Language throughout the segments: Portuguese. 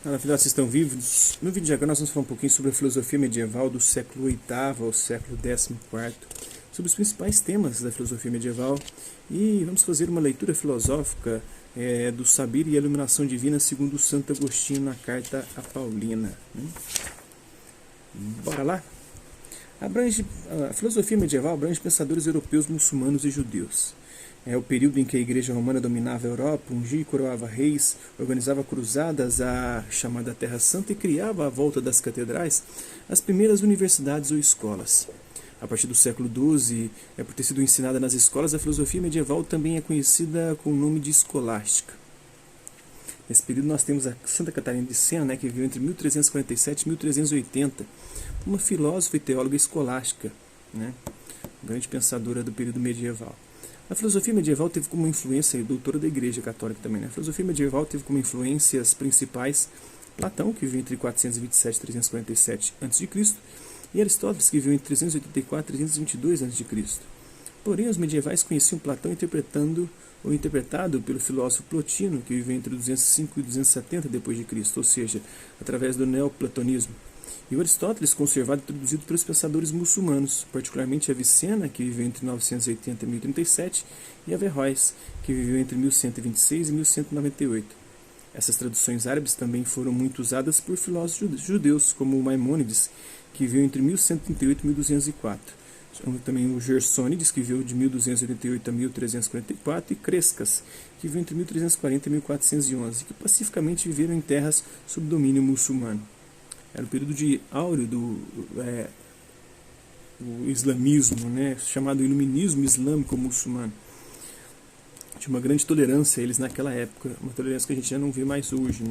Fala, filhotes, vocês estão vivos? No vídeo de agora nós vamos falar um pouquinho sobre a filosofia medieval do século VIII ao século XIV, sobre os principais temas da filosofia medieval, e vamos fazer uma leitura filosófica do saber e a iluminação divina segundo Santo Agostinho na carta a Paulina. Bora lá? A filosofia medieval abrange pensadores europeus, muçulmanos e judeus. É o período em que a Igreja Romana dominava a Europa, ungia e coroava reis, organizava cruzadas à chamada Terra Santa e criava à volta das catedrais as primeiras universidades ou escolas. A partir do século XII, por ter sido ensinada nas escolas, a filosofia medieval também é conhecida com o nome de escolástica. Nesse período nós temos a Santa Catarina de Sena, que viveu entre 1347 e 1380, uma filósofa e teóloga escolástica, grande pensadora do período medieval. A filosofia medieval teve como influência, e doutora da Igreja Católica também, A filosofia medieval teve como influências principais Platão, que viveu entre 427 e 347 a.C., e Aristóteles, que viveu entre 384 e 322 a.C. Porém, os medievais conheciam Platão interpretado pelo filósofo Plotino, que viveu entre 205 e 270 d.C., ou seja, através do neoplatonismo. E o Aristóteles, conservado e traduzido pelos pensadores muçulmanos, particularmente Avicena, que viveu entre 980 e 1037, e Averroes, que viveu entre 1126 e 1198. Essas traduções árabes também foram muito usadas por filósofos judeus, como Maimônides, que viveu entre 1138 e 1204. Também o Gersônides, que viveu de 1288 a 1344, e Crescas, que viveu entre 1340 e 1411, que pacificamente viveram em terras sob domínio muçulmano. Era o período de áureo do islamismo, chamado iluminismo islâmico muçulmano. Tinha uma grande tolerância a eles naquela época, uma tolerância que a gente já não vê mais hoje.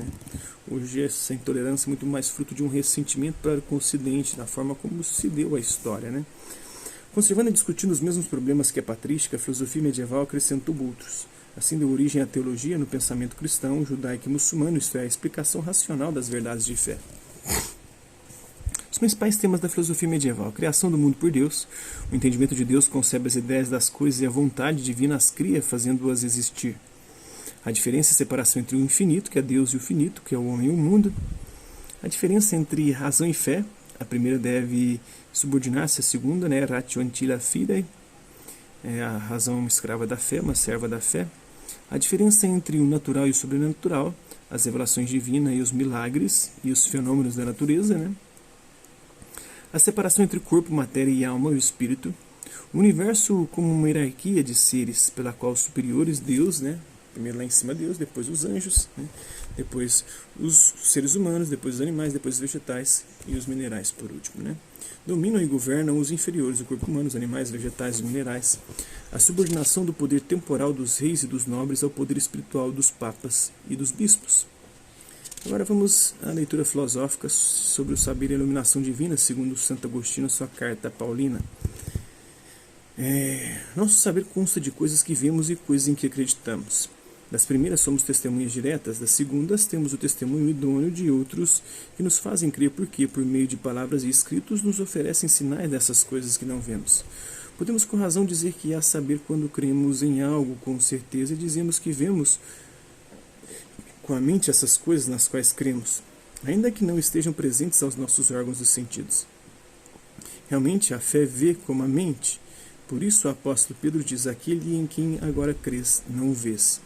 Hoje essa intolerância é muito mais fruto de um ressentimento para com o Ocidente, da forma como se deu a história. Conservando e discutindo os mesmos problemas que a patrística, a filosofia medieval acrescentou outros. Assim deu origem à teologia no pensamento cristão, judaico e muçulmano, isto é, a explicação racional das verdades de fé. Os principais temas da filosofia medieval: a criação do mundo por Deus. O entendimento de Deus concebe as ideias das coisas e a vontade divina as cria, fazendo-as existir. A diferença e separação entre o infinito, que é Deus, e o finito, que é o homem e o mundo. A diferença entre razão e fé. A primeira deve subordinar-se à segunda, ratio antila fidei. A razão escrava da fé, uma serva da fé. A diferença entre o natural e o sobrenatural. As revelações divinas e os milagres e os fenômenos da natureza. A separação entre corpo, matéria e alma e o espírito. O universo como uma hierarquia de seres, pela qual os superiores, Deus, primeiro lá em cima Deus, depois os anjos, depois os seres humanos, depois os animais, depois os vegetais e os minerais, por último. Dominam e governam os inferiores, o corpo humano, os animais, vegetais e minerais. A subordinação do poder temporal dos reis e dos nobres ao poder espiritual dos papas e dos bispos. Agora vamos à leitura filosófica sobre o saber e a iluminação divina, segundo Santo Agostinho, sua carta a Paulina. Nosso saber consta de coisas que vemos e coisas em que acreditamos. Das primeiras somos testemunhas diretas, das segundas temos o testemunho idôneo de outros que nos fazem crer porque, por meio de palavras e escritos, nos oferecem sinais dessas coisas que não vemos. Podemos com razão dizer que há saber quando cremos em algo com certeza e dizemos que vemos com a mente essas coisas nas quais cremos, ainda que não estejam presentes aos nossos órgãos dos sentidos. Realmente a fé vê como a mente. Por isso o apóstolo Pedro diz: aquele em quem agora crês, não vês.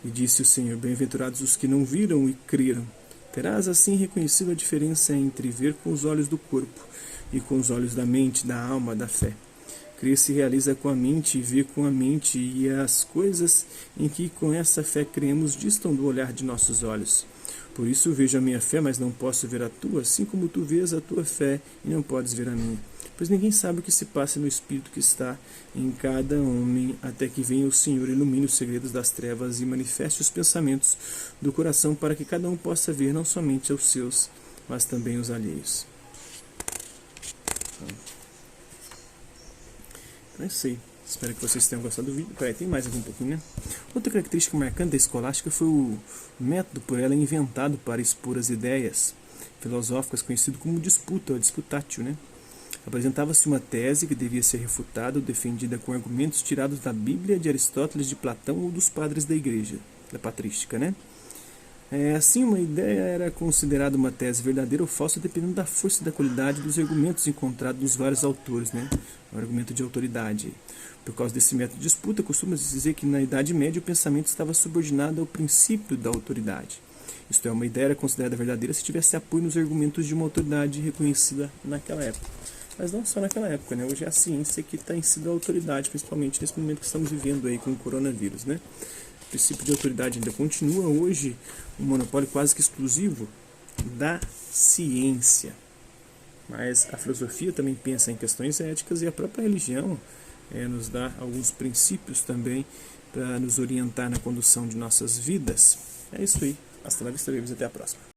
E disse o Senhor: bem-aventurados os que não viram e creram. Terás assim reconhecido a diferença entre ver com os olhos do corpo e com os olhos da mente, da alma, da fé. Crer se realiza com a mente e vê com a mente, e as coisas em que com essa fé cremos distam do olhar de nossos olhos. Por isso vejo a minha fé, mas não posso ver a tua, assim como tu vês a tua fé e não podes ver a minha. Pois ninguém sabe o que se passa no espírito que está em cada homem, até que venha o Senhor e ilumine os segredos das trevas e manifeste os pensamentos do coração, para que cada um possa ver não somente os seus, mas também os alheios. É isso aí. Espero que vocês tenham gostado do vídeo. Tem mais aqui um pouquinho, Outra característica marcante da escolástica foi o método por ela inventado para expor as ideias filosóficas, conhecido como disputa, ou disputatio, Apresentava-se uma tese que devia ser refutada ou defendida com argumentos tirados da Bíblia, de Aristóteles, de Platão ou dos padres da Igreja, da patrística, Assim, uma ideia era considerada uma tese verdadeira ou falsa dependendo da força e da qualidade dos argumentos encontrados nos vários autores, né? O argumento de autoridade. Por causa desse método de disputa, costuma-se dizer que na Idade Média o pensamento estava subordinado ao princípio da autoridade. Isto é, uma ideia era considerada verdadeira se tivesse apoio nos argumentos de uma autoridade reconhecida naquela época. Mas não só naquela época, né? Hoje é a ciência que está em si da autoridade, principalmente nesse momento que estamos vivendo aí com o coronavírus, né? O princípio de autoridade ainda continua hoje um monopólio quase que exclusivo da ciência. Mas a filosofia também pensa em questões éticas e a própria religião nos dá alguns princípios também para nos orientar na condução de nossas vidas. É isso aí. Hasta la vista, babies. Até a próxima.